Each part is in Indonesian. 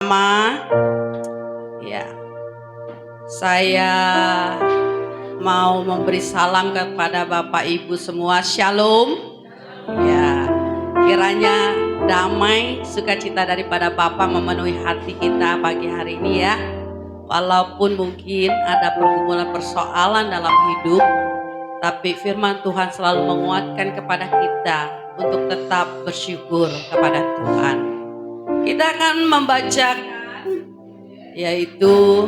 bersama-sama. Ya, saya mau memberi salam kepada Bapak Ibu semua. Shalom. Ya, kiranya damai, sukacita daripada Bapa memenuhi hati kita pagi hari ini ya. Walaupun mungkin ada pergumulan persoalan dalam hidup, tapi firman Tuhan selalu menguatkan kepada kita untuk tetap bersyukur kepada Tuhan. Kita akan membacakan yaitu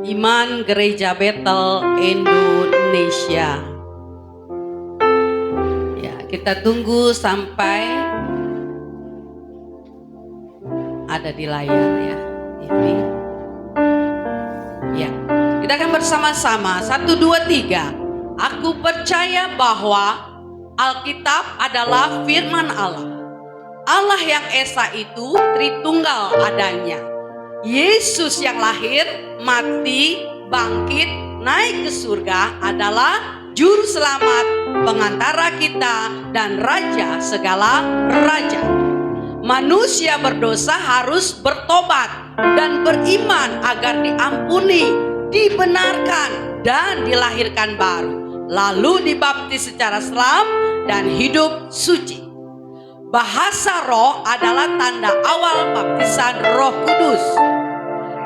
Iman Gereja Betel Indonesia. Ya, kita tunggu sampai ada di layar ya TV. Ya, kita akan bersama-sama 1, 2, 3. Aku percaya bahwa Alkitab adalah firman Allah. Allah yang Esa itu Tritunggal adanya. Yesus yang lahir, mati, bangkit, naik ke surga adalah juru selamat, pengantara kita, dan raja segala raja. Manusia berdosa harus bertobat dan beriman agar diampuni, dibenarkan, dan dilahirkan baru. Lalu dibaptis secara selam dan hidup suci. Bahasa roh adalah tanda awal baptisan Roh Kudus.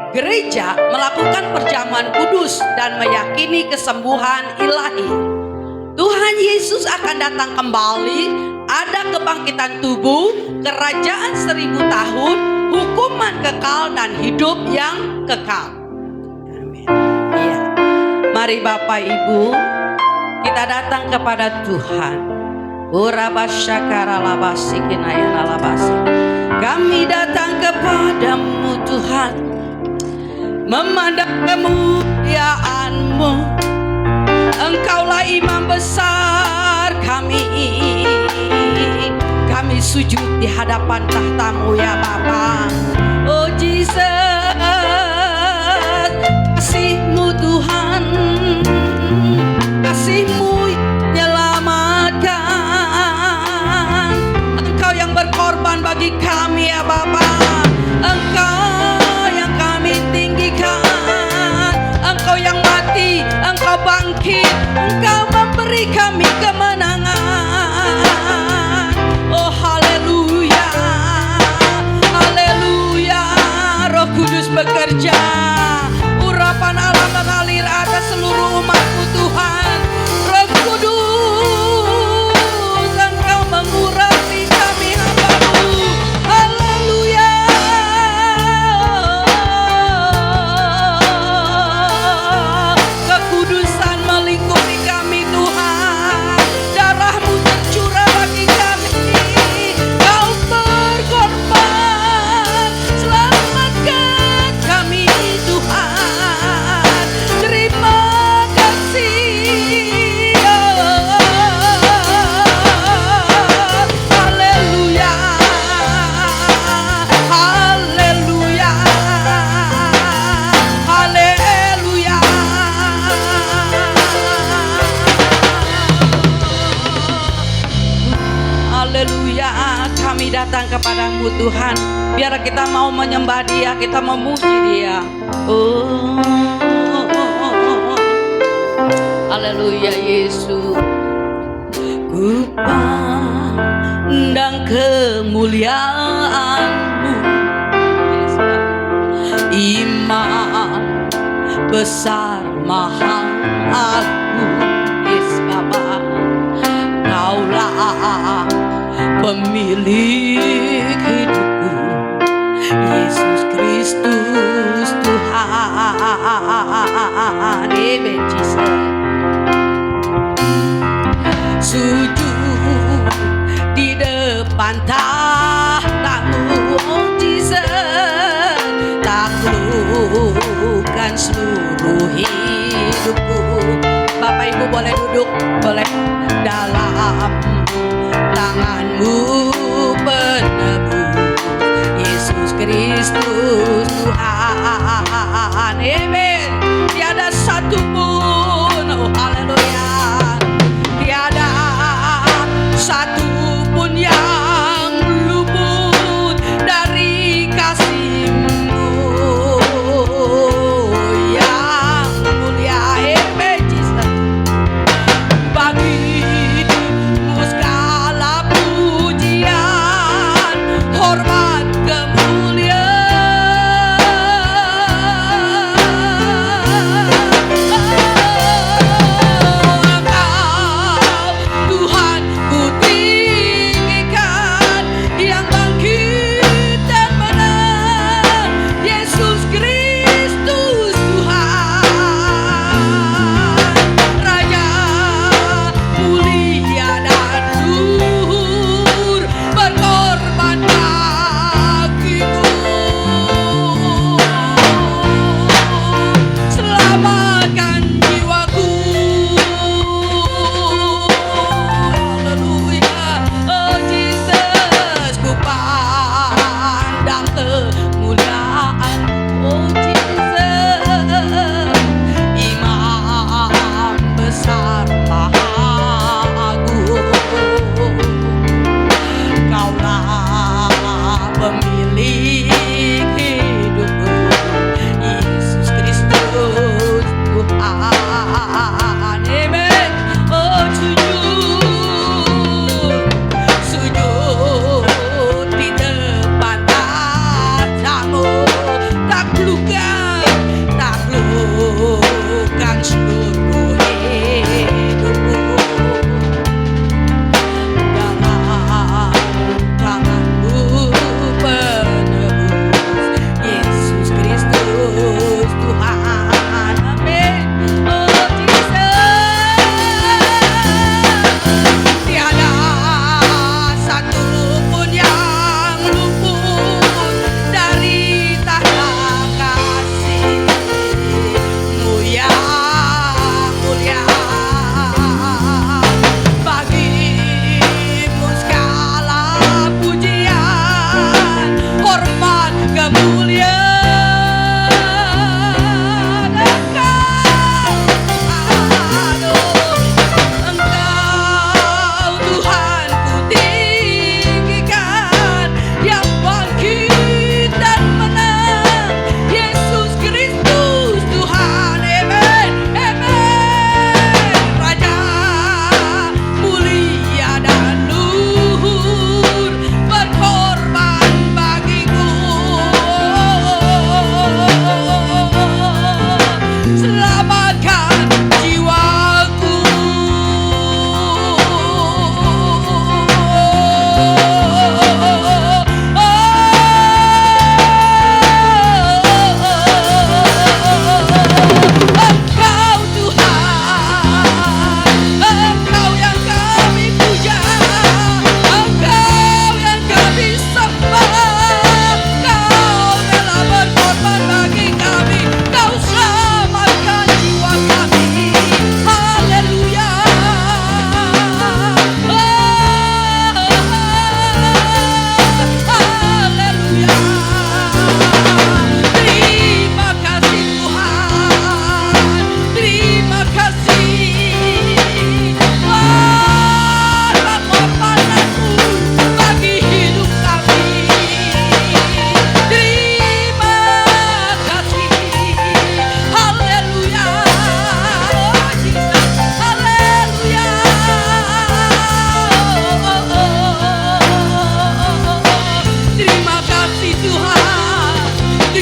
Gereja melakukan perjamuan kudus dan meyakini kesembuhan ilahi. Tuhan Yesus akan datang kembali, ada kebangkitan tubuh, kerajaan 1000 tahun, hukuman kekal dan hidup yang kekal. Amin. Ya. Mari Bapak Ibu, kita datang kepada Tuhan. Kami datang kepadamu Tuhan, memandang kemuliaan-Mu. Engkaulah imam besar kami. Kami sujud di hadapan tahta-Mu ya Bapa. Oh Jesus, kasih-Mu Tuhan, kasih-Mu menyelamatkan. Engkau yang berkorban bagi kami ya Bapa. Engkau yang kami tinggikan. Engkau yang mati, Engkau bangkit, Engkau memberi kami kemenangan. Oh haleluya, haleluya. Roh Kudus bekerja, urapan Allah mengalir atas seluruh umat-Mu Tuhan. Roh Kudus, Engkau mengurapi kami hamba-Mu. Haleluya. Kekudusan melingkupi kami Tuhan. Darah-Mu tercurah bagi kami. Kau berkorban, selamatkan kami Tuhan. Terima kasih. Haleluya, haleluya, haleluya. Haleluya, kami datang kepadamu Tuhan. Biar kita mau menyembah Dia, kita memuji Dia. Oh, haleluya Yesus. Ku pandang kemuliaan-Mu, iman besar mahal agung. Yes Bapa, Kaulah pemilik hidupku, Yesus Kristus Tuhan. Amen Jesus. Sujud di depan tahta-Mu, oh Jesus. Taklukkan seluruh hidupku. Bapak Ibu boleh duduk, boleh. Dalam tangan-Mu penebus, Yesus Kristus Tuhan. Amen. Tiada satu pun, oh haleluya, tiada satu pun yang luput dari kasih-Mu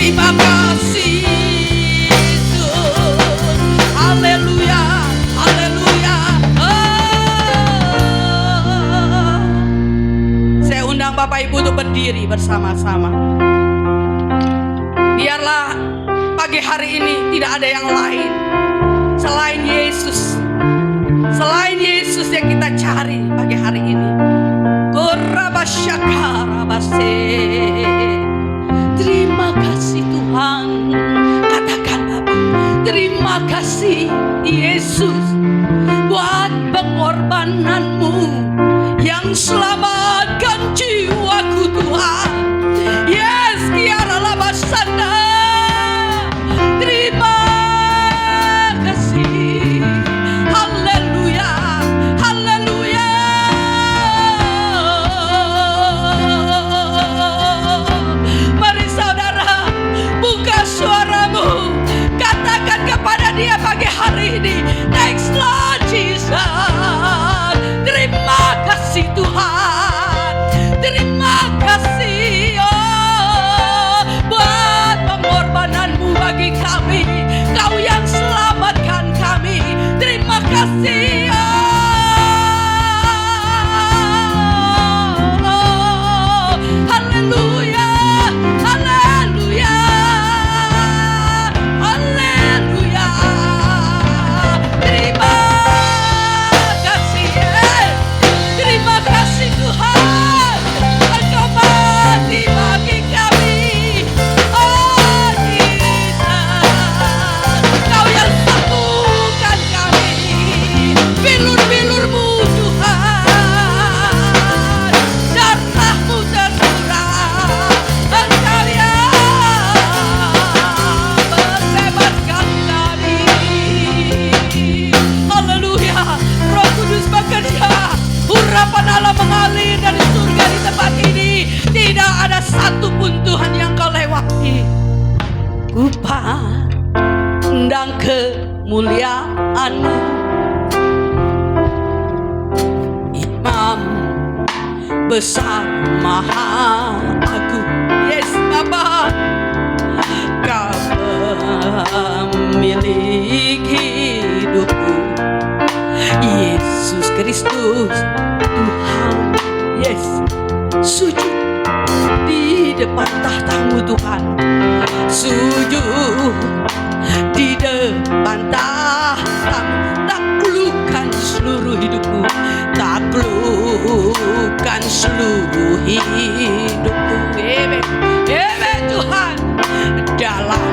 Terima kasih Yesus. Haleluya, haleluya. Saya undang Bapak Ibu untuk berdiri bersama-sama. Biarlah pagi hari ini tidak ada yang lain selain Yesus. Selain Yesus yang kita cari pagi hari ini. Terima kasih Tuhan. Katakan Bapa, terima kasih Yesus buat pengorbananmu yang selamatkan jiwaku Tuhan. Yes, kiara basanda. Terima kasih. Haleluya, haleluya. Mari saudara, buka suaramu, katakan kepada Dia pagi hari ini, thanks Lord Jesus. Terima kasih Tuhan. Terima kasih buat pengorbananmu bagi kami. Kau yang selamatkan kami. Terima kasih. Haleluya, haleluya, haleluya. Terima kasih, terima kasih Tuhan. Engkau mati bagi kami. Oh Jesus, Kau yang sembuhkan kami. Bilur-bilurmu Tuhan, darahmu tercurah. Engkau yang membebaskan kami. Haleluya. Roh Kudus bekerja. Urapan Allah mengalir dari surga di tempat ini. Tidak ada satupun Tuhan yang Kau lewati. Ku pandang kemuliaan-Mu, Imam besar maha agung. Yes Bapa, Kau pemilik hidupku, Yesus Kristus Tuhan. Yes, sujud di depan tahta-Mu Tuhan. Sujud di depan tahta-Mu. Taklukkan seluruh hidupku. Taklukkan seluruh hidupku. Amen, amen Tuhan. Dalam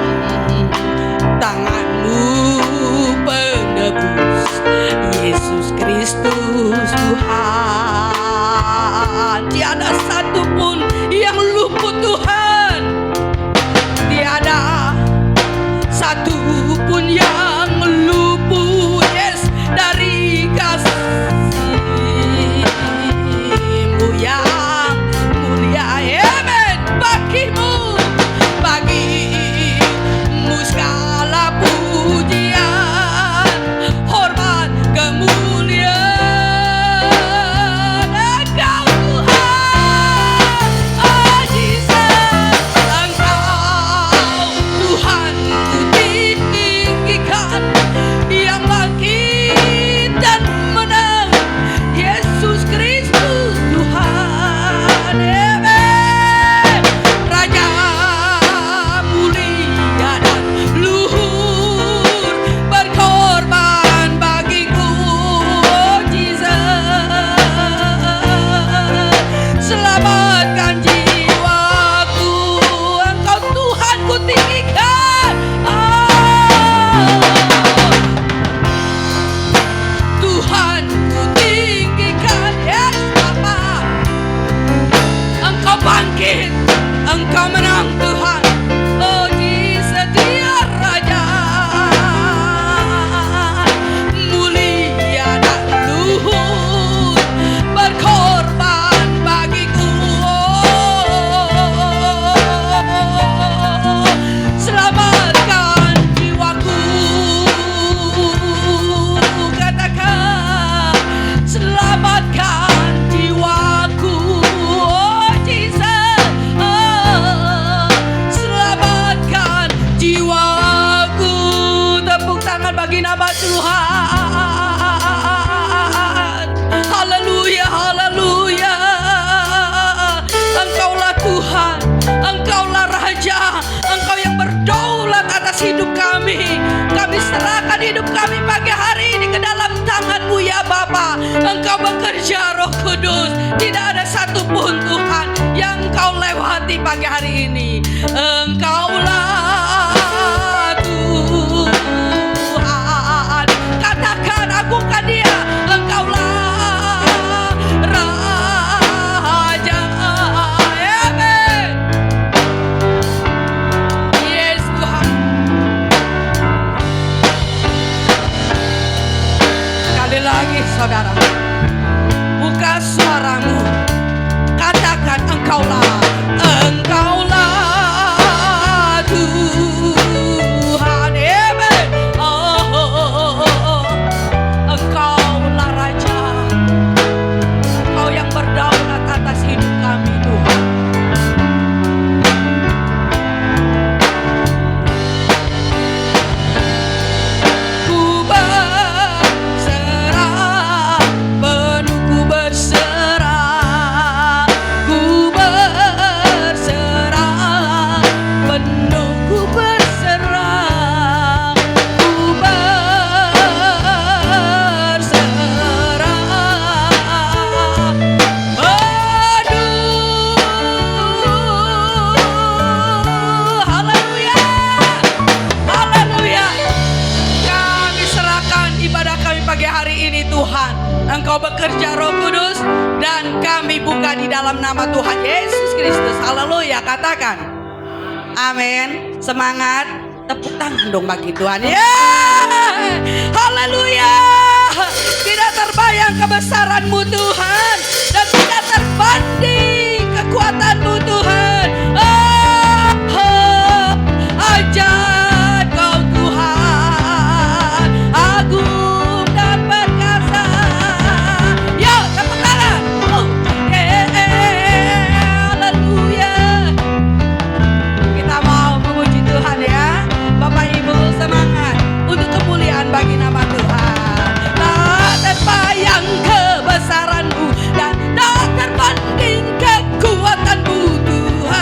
tangan-Mu penebus, Yesus Kristus Tuhan. Tiada satupun yang luput Tuhan. Tiada satupun yang hidup kami. Kami serahkan hidup kami pagi hari ini ke dalam tangan-Mu ya Bapa. Engkau bekerja Roh Kudus. Tidak ada satupun Tuhan yang Engkau lewati pagi hari ini. Engkaulah Tuhan. Katakan, agungkan Dia. Engkaulah Raja. Amin. Yes Tuhan. Sekali lagi saudara, buka suaramu. Katakan, engkaulah Tuhan. Amen. Engkaulah Raja. Engkau yang berdaulat atas hidup kami Tuhan. Ku berserah, penuh ku berserah. Ku berserah, penuh ku berserah. Ku berserah. Aduh, haleluya, haleluya. Kami serahkan ibadah kami pagi hari ini Tuhan. Engkau bekerja Roh Kudus dan kami buka di dalam nama Tuhan Yesus Kristus. Haleluya, katakan amin. Semangat, tepuk tangan dong bagi Tuhan. Haleluya. Tidak terbayang kebesaran-Mu Tuhan, dan tidak terbanding kekuatan-Mu Tuhan. Ajaib Kau Tuhan, agung dan perkasa. Yuk, tepuk tangan. Haleluya. Kita mau memuji Tuhan ya. Bapak Ibu semangat untuk kemuliaan bagi nama Tuhan. Tak terbayang kebesaran-Mu dan tak terbanding kekuatan-Mu Tuhan.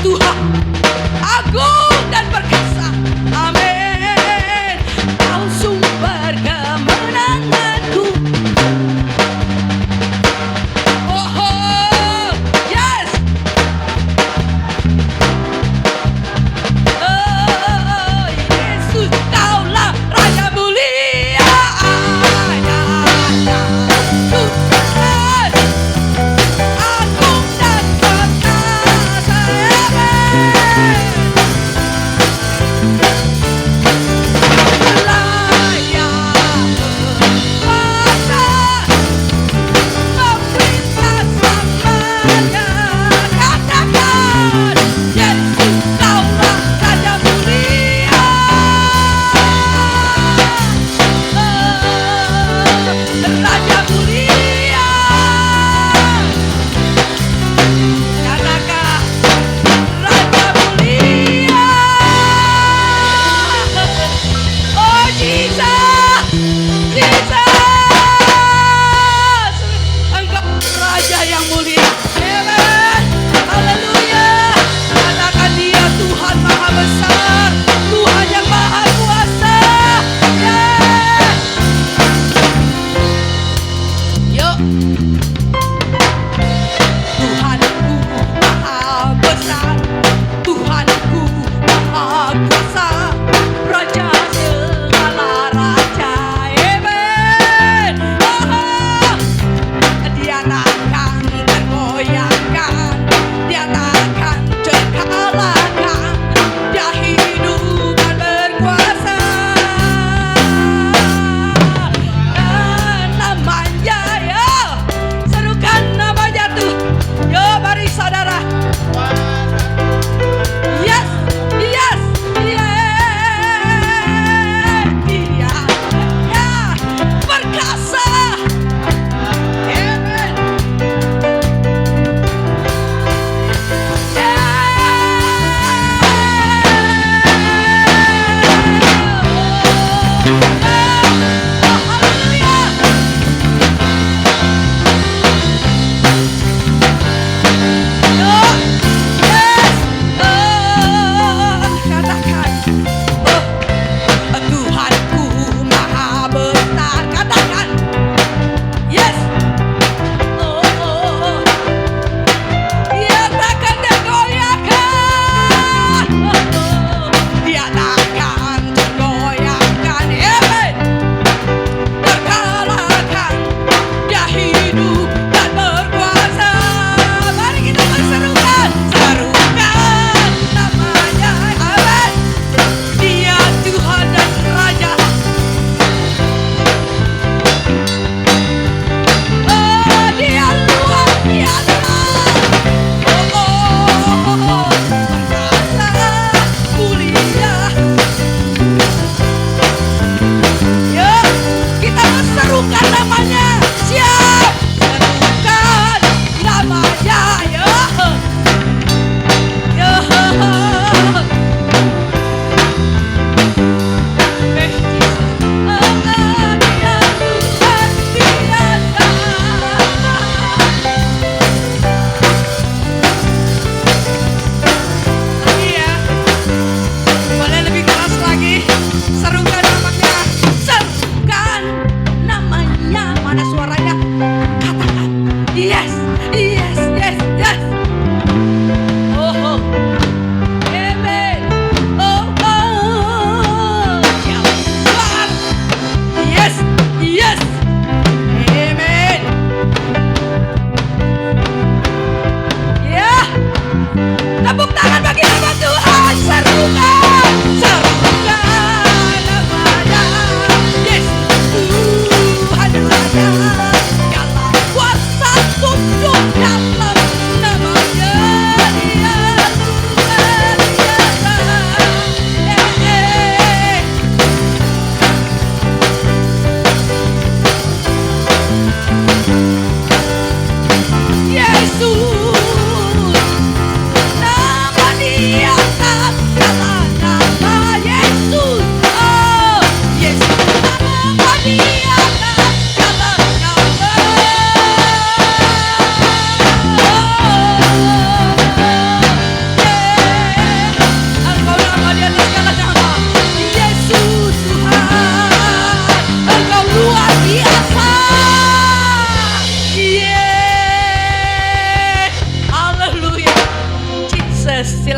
Tuhan agung dan perkasa. Amin. Kau sumber kemenanganku. Oh, oh, yes. Oh, Yesus, kaulah Raja mulia. Tuhan agung dan perkasa. Amin.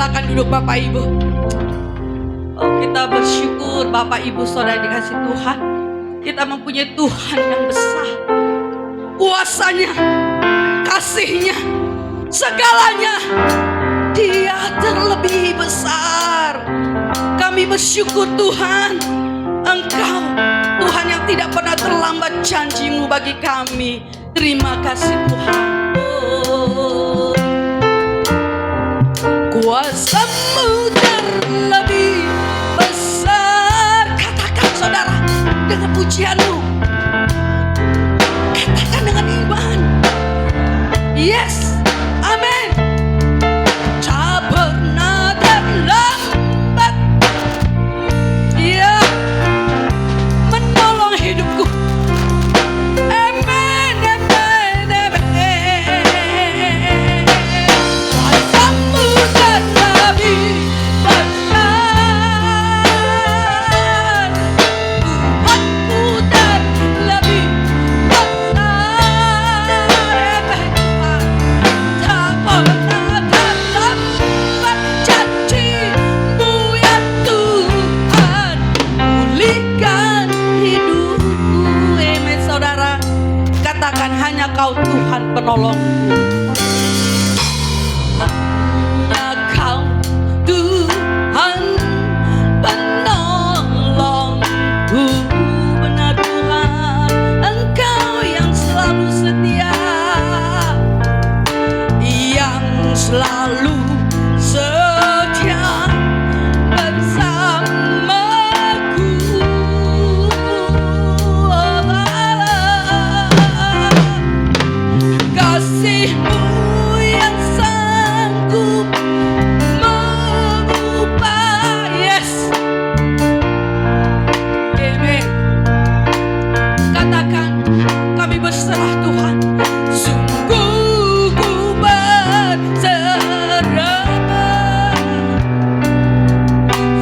Silakan duduk Bapak Ibu. Oh, kita bersyukur Bapak Ibu Saudara dikasih Tuhan. Kita mempunyai Tuhan yang besar. Kuasanya, kasihnya, segalanya Dia terlebih besar. Kami bersyukur Tuhan, Engkau Tuhan yang tidak pernah terlambat janji-Mu bagi kami. Terima kasih Tuhan. Oh, kuasa-Mu terlebih besar. Katakan saudara dengan pujian-Mu, katakan dengan iman. Yes, amin. Tak pernah terlambat Dia menolong hidupku. Amin, amin, amin. Kuasa-Mu terlebih besar. Tuhanku terlebih besar. Tak pernah terlambat janji-Mu ya Tuhan. Pulihkan hidupku. Amin saudara. Katakan hanya Kau Tuhan penolongku. Hanya Kau Tuhan penolongku. Benar Tuhan, Engkau yang selalu setia, yang selalu setia bersamaku. Kasih-Mu yang sanggup mengubah. Yes, amen. Katakan, kami berserah Tuhan. Sungguh ku berserah.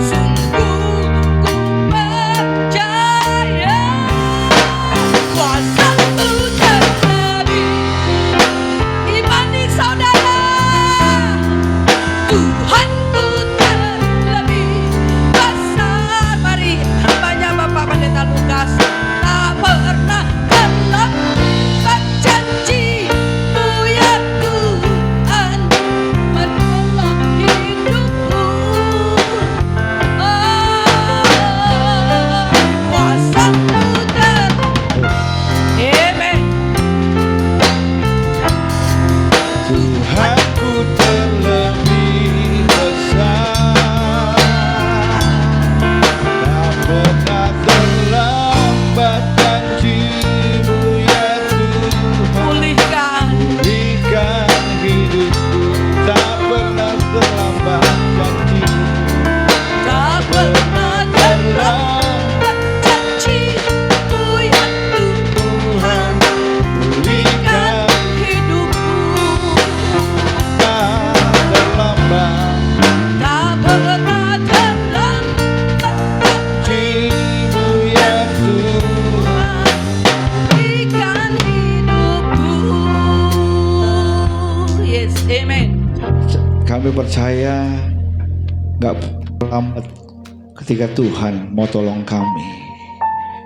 Sungguh ku percaya. Kuasa-Mu terlebih dibanding saudara. Tuhanku terlebih besar. Mari hambanya Bapak Pendeta Lukas. Tak pernah terlambat janji-Mu ya Tuhan, menolong hidupku. Kuasa-Mu amen. Tuhanku terlebih besar, tak pernah terlambat janji-Mu ya Tuhan. Pulihkan. Pulihkan hidupku, tak pernah terlambat janji-Mu. Tak pernah terlambat janji-Mu ya Tuhan. Pulihkan Hidupku tak terlambat tak pernah terlambat janji-Mu ya Tuhan. ikan hidupku. Yes, amen. Kami percaya gak lambat ketika Tuhan mau tolong kami.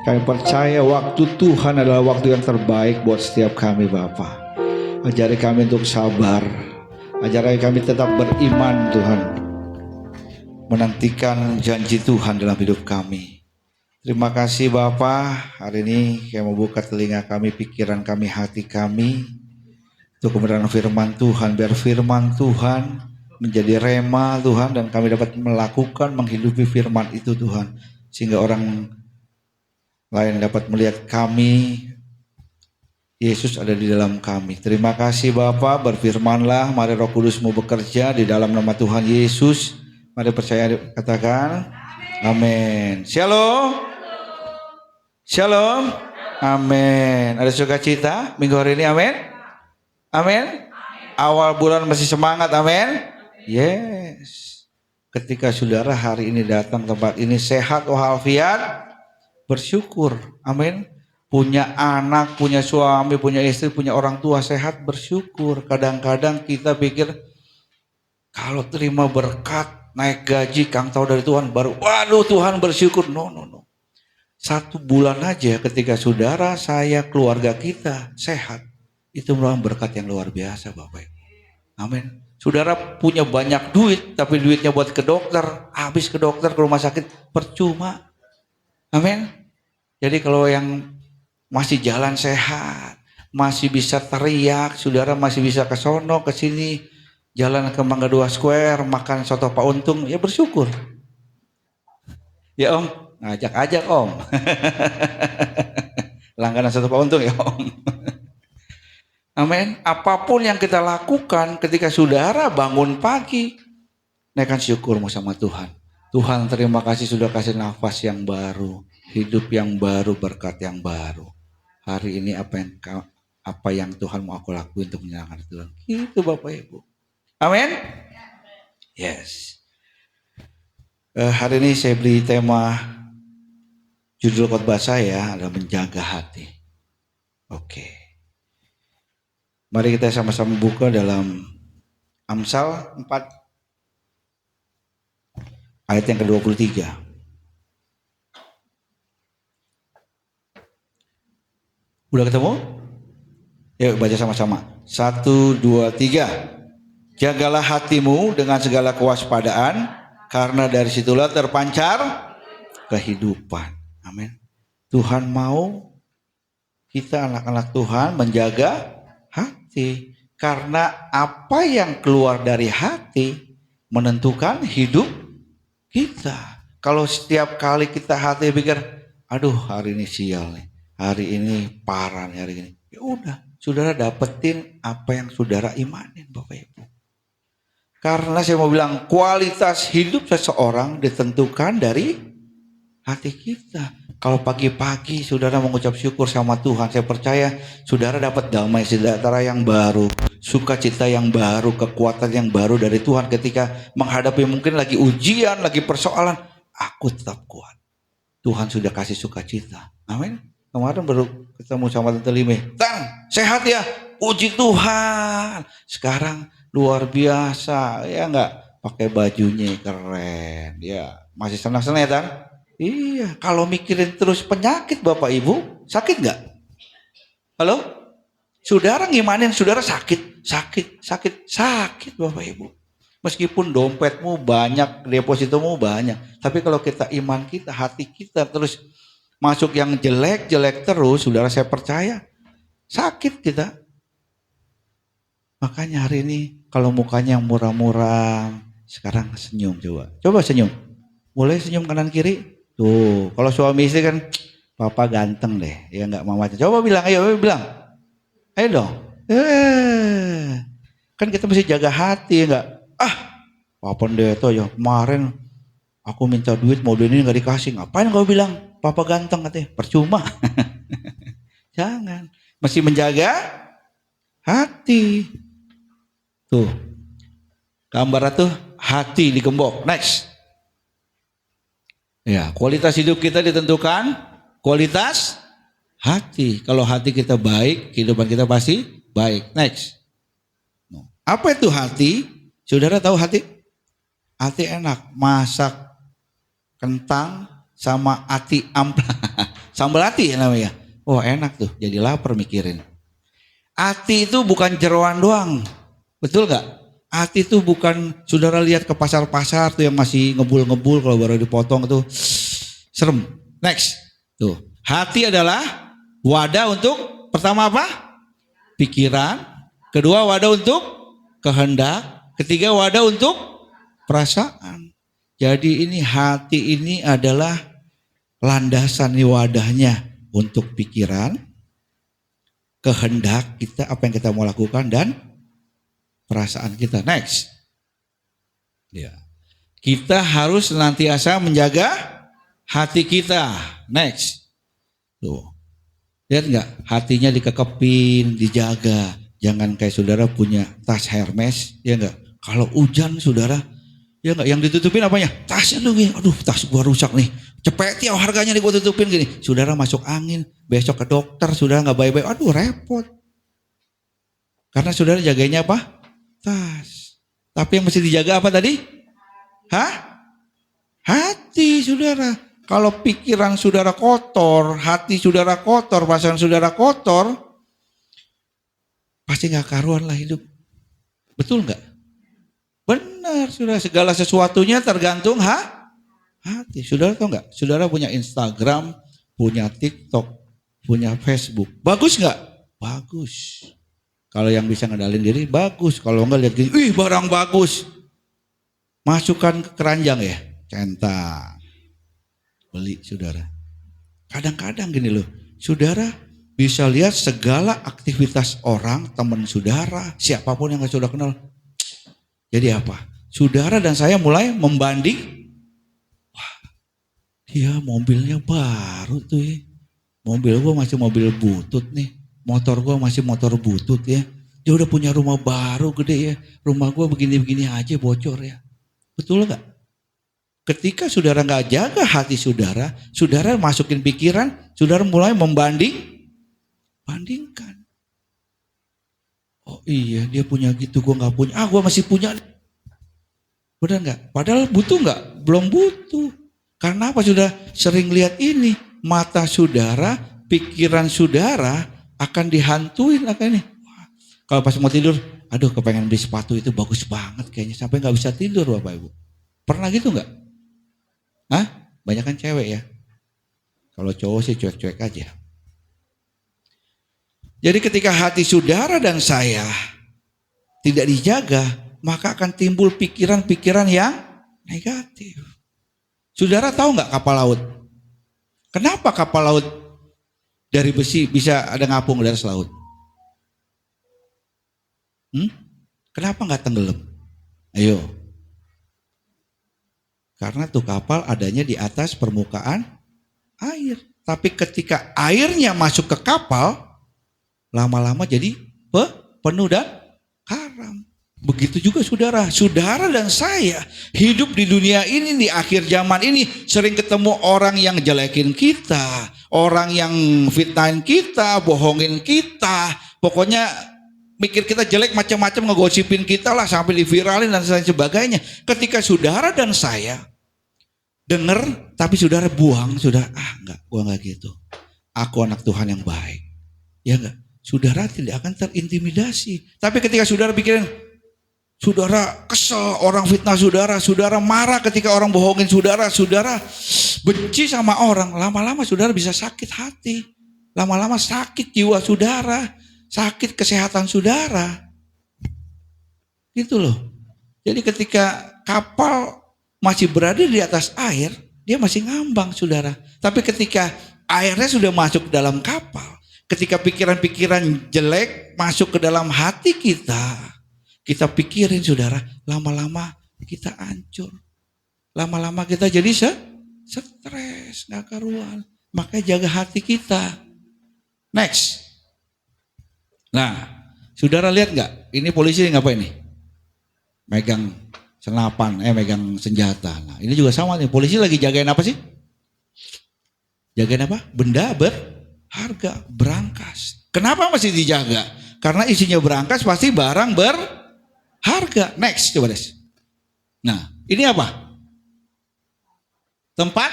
Kami percaya waktu Tuhan adalah waktu yang terbaik buat setiap kami Bapa. Ajari kami untuk sabar. Ajari kami tetap beriman Tuhan. Menantikan janji Tuhan dalam hidup kami. Terima kasih Bapa. Hari ini kami membuka telinga kami, pikiran kami, hati kami. Untuk kebenaran firman Tuhan. Biar firman Tuhan menjadi rema Tuhan. Dan kami dapat melakukan, menghidupi firman itu Tuhan. Sehingga orang lain dapat melihat kami, Yesus ada di dalam kami. Terima kasih Bapa, berfirmanlah, mari Roh Kudus-Mu bekerja di dalam nama Tuhan Yesus. Mari percaya, katakan amin. Shalom. Shalom. Amin. Ada sukacita minggu hari ini, amin. Amin. Awal bulan masih semangat, amin. Yes. Ketika saudara hari ini datang tempat ini sehat walafiat, bersyukur, amin. Punya anak, punya suami, punya istri, punya orang tua sehat, bersyukur. Kadang-kadang kita pikir Kalau terima berkat, naik gaji, Kang tahu dari Tuhan, baru waduh Tuhan bersyukur. No. 1 bulan aja ketika saudara, saya, keluarga kita sehat, itu merupakan berkat yang luar biasa Bapak Ibu. Amin. Saudara punya banyak duit, tapi duitnya buat ke dokter, habis ke dokter, ke rumah sakit, percuma. Amin. Jadi kalau yang masih jalan sehat, masih bisa teriak, saudara masih bisa ke sono, ke sini, jalan ke Mangga 2 Square, makan soto Pak Untung, ya bersyukur. Ya Om, ngajak Om. Langganan soto Pak Untung ya Om. Amin. Apapun yang kita lakukan ketika saudara bangun pagi, naikkan syukurmu sama Tuhan. Tuhan terima kasih sudah kasih nafas yang baru, hidup yang baru, berkat yang baru. Hari ini apa yang Tuhan mau aku lakuin untuk menyenangkan Tuhan. Itu Bapak Ibu. Amin. Yes. Hari ini saya beri tema, judul khotbah saya adalah menjaga hati. Oke. Mari kita sama-sama buka dalam Amsal 4 ayat yang ke-23. Udah ketemu? Yuk baca sama-sama. 1, 2, 3. Jagalah hatimu dengan segala kewaspadaan, karena dari situlah terpancar kehidupan. Amin. Tuhan mau kita anak-anak Tuhan menjaga hati. Karena apa yang keluar dari hati menentukan hidup kita. Kalau setiap kali kita hati pikir, aduh hari ini sial nih, hari ini parah nih, hari ini. Ya udah, saudara dapetin apa yang saudara imanin Bapak Ibu. Karena saya mau bilang kualitas hidup seseorang ditentukan dari hati kita. Kalau pagi-pagi saudara mengucap syukur sama Tuhan, saya percaya saudara dapat damai sejahtera yang baru, sukacita yang baru, kekuatan yang baru dari Tuhan ketika menghadapi mungkin lagi ujian, lagi persoalan. Aku tetap kuat. Tuhan sudah kasih sukacita. Amin. Kemarin baru ketemu sama Tante Lime. Tan, sehat ya? Puji Tuhan. Sekarang luar biasa. Ya enggak? Pakai bajunya keren. Ya, masih senang-senang ya Tan? Iya, kalau mikirin terus penyakit Bapak Ibu, sakit nggak? Halo? Saudara ngimanin, saudara sakit Bapak Ibu. Meskipun dompetmu banyak, depositomu banyak, tapi kalau kita iman kita, hati kita terus masuk yang jelek terus, saudara saya percaya sakit kita. Makanya hari ini kalau mukanya yang muram-muram, sekarang senyum coba senyum. Boleh senyum kanan kiri? Tuh, kalau suami istri kan, papa ganteng deh, ya nggak mama. Coba bilang, ayo dong. Kan kita mesti jaga hati, nggak? Papa Pendeta ya kemarin aku minta duit mau duit ini nggak dikasih. Ngapain kau bilang papa ganteng katanya? Percuma. Jangan, mesti menjaga hati. Tuh, gambar tuh hati digembok. Next. Ya, kualitas hidup kita ditentukan kualitas hati. Kalau hati kita baik, kehidupan kita pasti baik. Next. Apa itu hati? Saudara tahu hati? Hati enak, masak kentang sama hati ampla. Sambal hati ya namanya. Oh enak tuh, jadi lapar mikirin. Hati itu bukan jeroan doang. Betul gak? Hati itu bukan, saudara lihat ke pasar-pasar tuh yang masih ngebul-ngebul kalau baru dipotong tuh serem. Next. Tuh, hati adalah wadah untuk pertama apa? Pikiran. Kedua wadah untuk kehendak. Ketiga wadah untuk perasaan. Jadi ini hati ini adalah landasan nih wadahnya untuk pikiran, kehendak kita, apa yang kita mau lakukan dan perasaan kita. Next. Ya. Kita harus senantiasa menjaga hati kita. Next. Tuh. Lihat enggak? Hatinya dikekepin, dijaga. Jangan kayak saudara punya tas Hermes, ya enggak? Kalau hujan saudara, ya enggak, yang ditutupin apanya? Tasnya tuh gini. Aduh, tas gua rusak nih. Cepet ya harganya nih gua tutupin gini. Saudara masuk angin, besok ke dokter, saudara enggak baik-baik. Aduh, repot. Karena saudara jagainya apa? Tapi yang mesti dijaga apa tadi? Hah? Hati saudara. Kalau pikiran saudara kotor, hati saudara kotor, pasangan saudara kotor, pasti gak karuan lah hidup. Betul gak? Benar saudara, segala sesuatunya tergantung hati. Saudara tahu gak? Saudara punya Instagram, punya TikTok, punya Facebook. Bagus gak? Bagus. Kalau yang bisa ngendalin diri, bagus. Kalau enggak lihat gini, wih barang bagus. Masukkan ke keranjang ya, centang. Beli saudara. Kadang-kadang gini loh, saudara bisa lihat segala aktivitas orang, teman saudara, siapapun yang saudara kenal. Jadi apa? Saudara dan saya mulai membanding, wah dia mobilnya baru tuh ya. Mobil gua masih mobil butut nih. Motor gua masih motor butut ya. Dia udah punya rumah baru gede ya. Rumah gua begini-begini aja bocor ya. Betul gak? Ketika saudara gak jaga hati saudara, saudara masukin pikiran, saudara mulai bandingkan. Oh iya dia punya gitu, gua gak punya. Gua masih punya. Benar gak? Padahal butuh gak? Belum butuh. Karena apa sudah sering lihat ini. Mata saudara, pikiran saudara akan dihantuin ini. Kalau pas mau tidur, aduh kepengen beli sepatu itu bagus banget kayaknya. Sampai gak bisa tidur Bapak Ibu. Pernah gitu gak? Banyak kan cewek ya. Kalau cowok sih cuek-cuek aja. Jadi ketika hati saudara dan saya tidak dijaga, maka akan timbul pikiran-pikiran yang negatif. Saudara tahu gak kapal laut? Kenapa kapal laut dari besi bisa ada ngapung di atas laut? Kenapa gak tenggelam? Ayo. Karena tuh kapal adanya di atas permukaan air. Tapi ketika airnya masuk ke kapal, lama-lama jadi penuh dan karam. Begitu juga saudara. Saudara dan saya hidup di dunia ini, di akhir zaman ini sering ketemu orang yang jelekin kita, orang yang fitnahin kita, bohongin kita. Pokoknya mikir kita jelek macam-macam, ngegosipin kita lah sampai diviralin dan lain sebagainya. Ketika saudara dan saya dengar tapi saudara buang, saudara enggak, gua enggak gitu. Aku anak Tuhan yang baik. Ya enggak? Saudara tidak akan terintimidasi. Tapi ketika saudara pikirin, saudara kesel orang fitnah saudara, saudara marah ketika orang bohongin saudara, saudara benci sama orang, lama-lama saudara bisa sakit hati. Lama-lama sakit jiwa saudara, sakit kesehatan saudara. Gitu loh. Jadi ketika kapal masih berada di atas air, dia masih ngambang saudara. Tapi ketika airnya sudah masuk ke dalam kapal, ketika pikiran-pikiran jelek masuk ke dalam hati kita pikirin saudara, lama-lama kita hancur. Lama-lama kita jadi stres, gak karuan. Makanya jaga hati kita. Next. Nah, saudara lihat gak? Ini polisi ngapain nih? Megang senapan, megang senjata. Nah, ini juga sama nih. Polisi lagi jagain apa sih? Jagain apa? Benda berharga, berangkas. Kenapa masih dijaga? Karena isinya berangkas pasti barang berharga. Next, coba des. Nah, ini apa? Tempat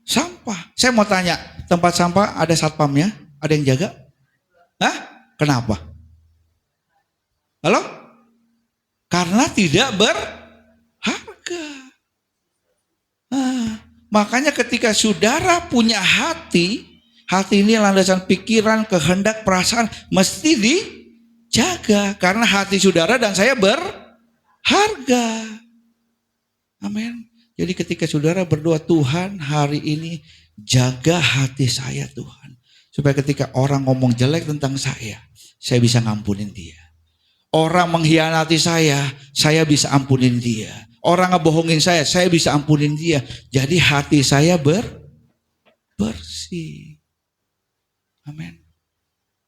sampah. Saya mau tanya, tempat sampah ada satpamnya? Ada yang jaga? Kenapa? Halo? Karena tidak berharga. Makanya ketika saudara punya hati ini landasan pikiran, kehendak, perasaan mesti dijaga. Karena hati saudara dan saya berharga. Amin. Jadi ketika saudara berdoa, Tuhan hari ini jaga hati saya Tuhan. Supaya ketika orang ngomong jelek tentang saya bisa ngampunin dia. Orang mengkhianati saya bisa ampunin dia. Orang ngebohongin saya bisa ampunin dia. Jadi hati saya bersih. Amin.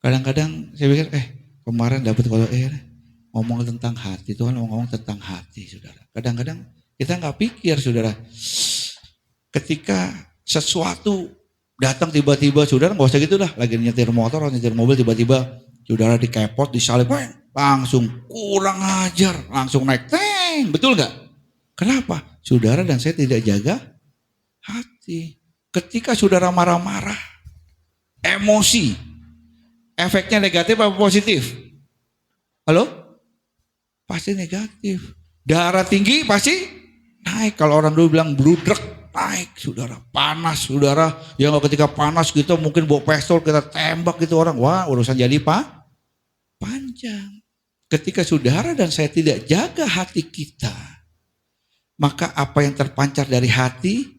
Kadang-kadang saya pikir, kemarin dapat kalau ngomong tentang hati, Tuhan mau ngomong tentang hati, saudara. Kadang-kadang kita nggak pikir, saudara. Ketika sesuatu datang tiba-tiba, saudara nggak usah gitu lah. Lagi nyetir motor atau nyetir mobil tiba-tiba saudara dikepot, disalip, langsung kurang ajar, langsung naik teng, betul nggak? Kenapa? Saudara dan saya tidak jaga hati. Ketika saudara marah-marah, emosi, efeknya negatif apa positif? Halo? Pasti negatif. Darah tinggi pasti naik. Kalau orang dulu bilang bludrek, naik saudara. Panas saudara. Ya nggak, ketika panas gitu mungkin bawa pistol kita tembak gitu orang. Wah, urusan jadi panjang. Ketika saudara dan saya tidak jaga hati kita, maka apa yang terpancar dari hati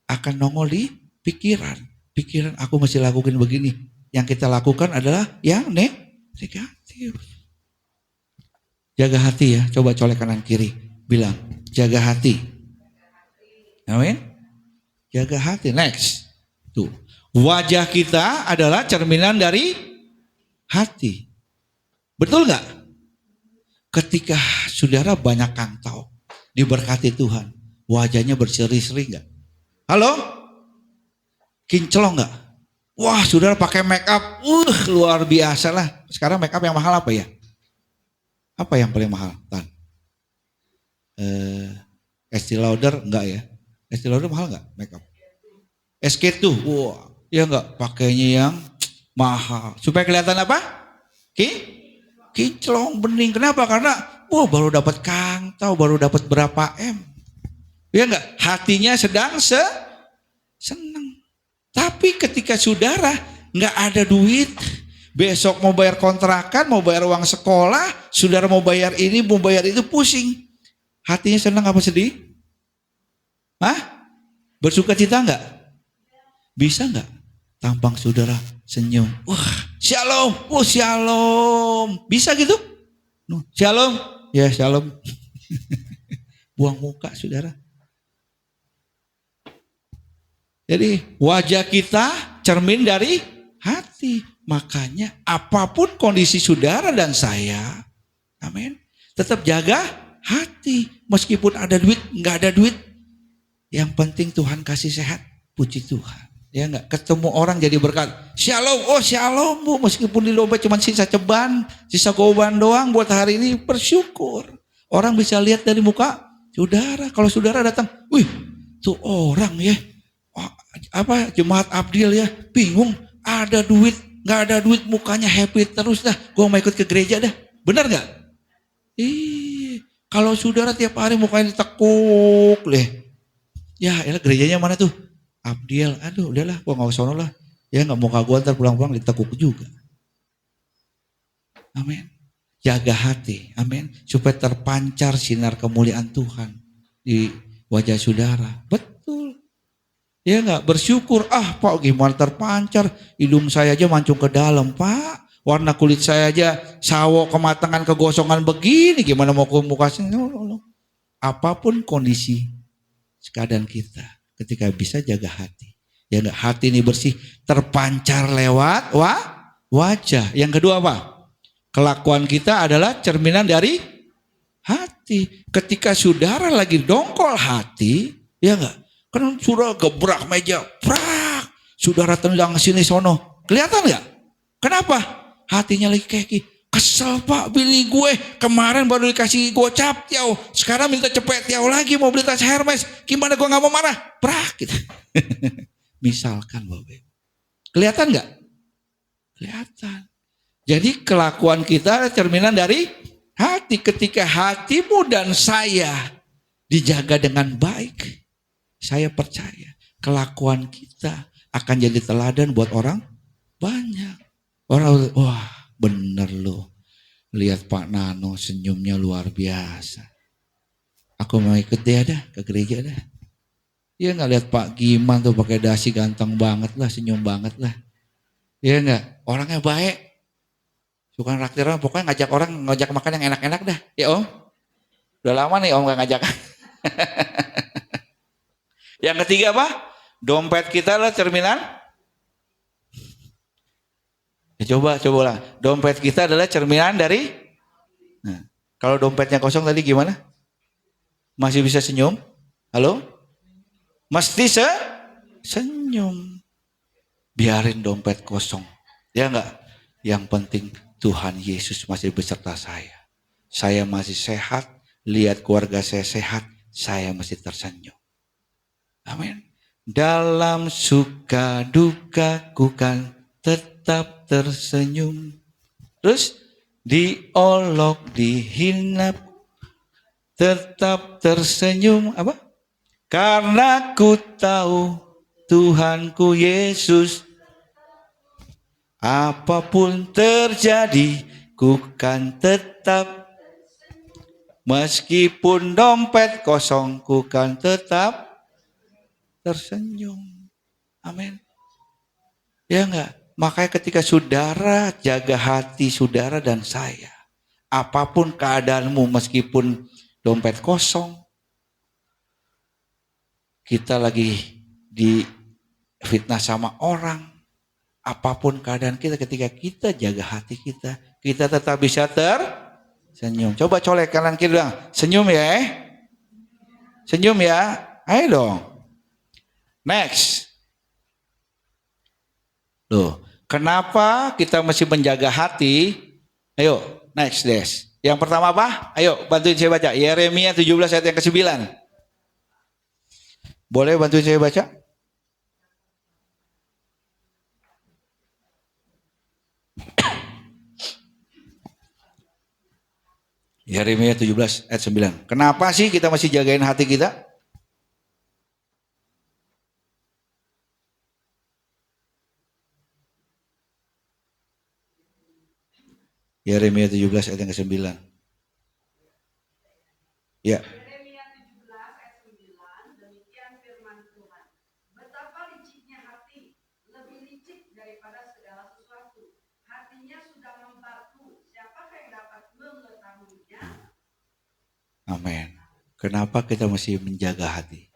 akan nongol di pikiran. Pikiran, aku mesti lakukan begini. Yang kita lakukan adalah yang negatif. Jaga hati ya. Coba colek kanan kiri. Bilang, jaga hati. Amin. Jaga hati. Next. Tuh. Wajah kita adalah cerminan dari hati. Betul gak? Ketika saudara banyak kantau, diberkati Tuhan, wajahnya berseri-seri gak? Halo? Kinclong gak? Wah, saudara pakai make up, luar biasa lah. Sekarang make up yang mahal apa ya? Apa yang paling mahal? Tan? Estee Lauder enggak ya? Estee Lauder mahal enggak make up? SK2, wah, ya enggak, pakainya yang mahal. Supaya kelihatan apa? Kinclong, bening. Kenapa? Karena baru dapat kantau, baru dapat berapa M. Ya enggak? Hatinya sedang senang. Tapi ketika saudara enggak ada duit, besok mau bayar kontrakan, mau bayar uang sekolah, saudara mau bayar ini, mau bayar itu, pusing. Hatinya senang apa sedih? Hah? Bersuka cita enggak? Bisa enggak? Tampang saudara senyum. Wah, shalom. Oh, shalom. Bisa gitu? Shalom. Ya, shalom. Buang muka saudara. Jadi wajah kita cermin dari hati. Makanya apapun kondisi saudara dan saya, amin, tetap jaga hati. Meskipun ada duit, nggak ada duit, yang penting Tuhan kasih sehat, puji Tuhan. Ya nggak, ketemu orang jadi berkat. Shalom, oh shalom bu, meskipun di dompet cuma sisa ceban, sisa goban doang buat hari ini, bersyukur. Orang bisa lihat dari muka saudara. Kalau saudara datang, wih, tuh orang ya, apa jemaat Abdil ya, bingung, ada duit, nggak ada duit, mukanya happy terus dah. Gue mau ikut ke gereja dah. Benar nggak? Kalau saudara tiap hari mukanya ditekuk leh, ya elah, gerejanya mana tuh? Abdil, aduh udahlah, gue nggak sono lah. Ya nggak, muka gue ntar pulang-pulang ditekuk juga. Amin. Jaga hati, amin, supaya terpancar sinar kemuliaan Tuhan di wajah saudara. Betul. Ya nggak, bersyukur. Pak, gimana terpancar, hidung saya aja mancung ke dalam, Pak. Warna kulit saya aja sawo, kematangan, kegosongan begini, gimana mau ke muka sini? No. Apapun kondisi keadaan kita, ketika bisa jaga hati. Ya nggak, hati ini bersih, terpancar lewat wajah. Yang kedua apa? Kelakuan kita adalah cerminan dari hati. Ketika saudara lagi dongkol hati, ya enggak, kan saudara gebrak meja, prak, saudara tendang sini sono, kelihatan enggak? Kenapa? Hatinya lagi kayak kesel pak, bini gue kemarin baru dikasih gocap tiaw, sekarang minta cepet tiaw lagi, mau beli tas Hermes, gimana gue nggak mau marah, prak gitu. Misalkan Bapak, kelihatan enggak? Kelihatan. Jadi kelakuan kita cerminan dari hati. Ketika hatimu dan saya dijaga dengan baik, saya percaya kelakuan kita akan jadi teladan buat orang banyak. Orang, wah bener loh, lihat Pak Nano senyumnya luar biasa. Aku mau ikut dia dah ke gereja dah. Dia nggak lihat Pak Giman tuh pakai dasi ganteng banget lah, senyum banget lah. Dia nggak, orangnya baik. Bukan raktiran, pokoknya ngajak makan yang enak-enak dah. Ya Om, udah lama nih Om gak ngajak. Yang ketiga apa? Dompet kita adalah cerminan. Ya cobalah. Dompet kita adalah cerminan dari. Nah, kalau dompetnya kosong tadi gimana? Masih bisa senyum? Halo? Mesti senyum. Biarin dompet kosong. Ya enggak? Yang penting Tuhan Yesus masih beserta saya. Saya masih sehat, lihat keluarga saya sehat, saya masih tersenyum. Amin. Dalam suka duka ku kan tetap tersenyum. Terus diolok, dihina, tetap tersenyum. Apa? Karena ku tahu Tuhanku Yesus, apapun terjadi, ku kan tetap, meskipun dompet kosong, ku kan tetap tersenyum. Amin. Ya enggak? Makanya ketika saudara jaga hati saudara dan saya, apapun keadaanmu, meskipun dompet kosong, kita lagi di fitnah sama orang, apapun keadaan kita, ketika kita jaga hati kita, kita tetap bisa tersenyum. Coba colek kanan kiri bilang, senyum ya. Senyum ya. Ayo dong. Next. Loh, kenapa kita mesti menjaga hati? Ayo, next Des. Yang pertama apa? Ayo bantuin saya baca. Yeremia 17 ayat yang ke-9. Boleh bantuin saya baca? Yeremia 17 ayat 9. Kenapa sih kita masih jagain hati kita? Yeremia 17 ayat yang ke-9. Ya. Yeremia 17 ayat 9, demikian firman Tuhan. Betapa liciknya hati, lebih licik daripada segala sesuatu. Hatinya sudah membatu, siapakah yang dapat mengetahuinya? Amin. Kenapa kita mesti menjaga hati?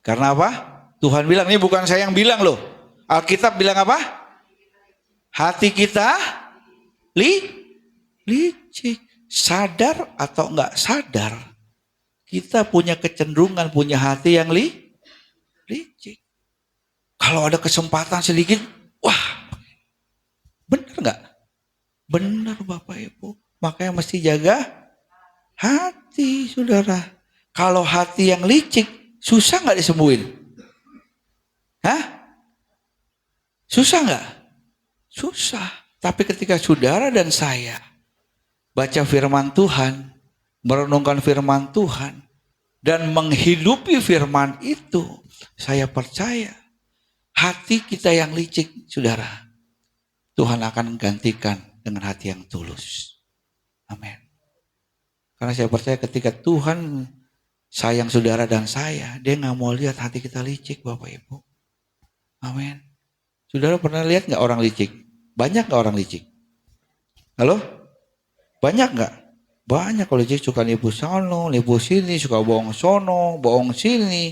Karena apa? Tuhan bilang, ini bukan saya yang bilang loh. Alkitab bilang apa? Hati kita licik. Sadar atau enggak sadar, kita punya kecenderungan punya hati yang licik. Kalau ada kesempatan sedikit, wah, benar enggak? Benar Bapak Ibu. Makanya mesti jaga hati, saudara. Kalau hati yang licik, susah enggak disembuhin? Hah? Susah enggak? Susah. Tapi ketika saudara dan saya baca firman Tuhan, merenungkan firman Tuhan, dan menghidupi firman itu, saya percaya hati kita yang licik, saudara, Tuhan akan gantikan dengan hati yang tulus. Amin. Karena saya percaya ketika Tuhan sayang saudara dan saya, dia gak mau lihat hati kita licik, Bapak Ibu. Amin. Saudara pernah lihat gak orang licik? Banyak gak orang licik? Halo? Banyak gak? Banyak. Kalau licik suka nipu sono, nipu sini, suka bohong sono, bohong sini.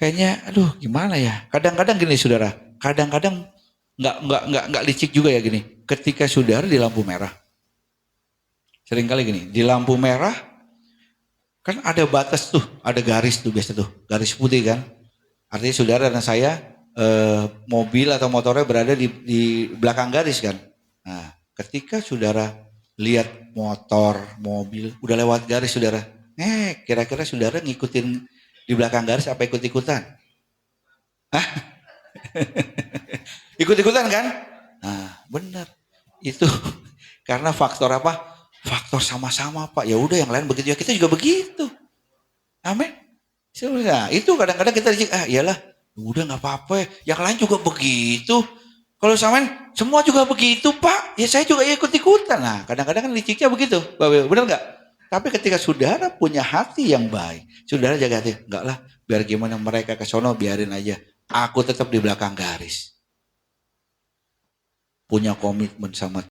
Kayaknya aduh gimana ya. Kadang-kadang gini saudara, kadang-kadang nggak licik juga ya gini. Ketika saudara di lampu merah, seringkali gini, di lampu merah kan ada batas tuh, ada garis tuh biasa tuh, garis putih kan. Artinya saudara dan saya mobil atau motornya berada di belakang garis kan. Nah, ketika saudara lihat motor, mobil udah lewat garis saudara, kira-kira saudara ngikutin di belakang garis apa ikut-ikutan? Hah? Ikut-ikutan kan? Nah, benar. Itu karena faktor apa? Faktor sama-sama Pak. Ya udah yang lain begitu ya kita juga begitu. Amin. Nah, itu kadang-kadang kita iyalah, udah nggak apa-apa. Yang lain juga begitu. Kalau samain semua juga begitu Pak. Ya saya juga ikut-ikutan. Nah, kadang-kadang kan liciknya begitu. Benar nggak? Tapi ketika saudara punya hati yang baik, saudara jaga hati, enggak lah, biar gimana mereka ke sono biarin aja. Aku tetap di belakang garis. Punya komitmen sama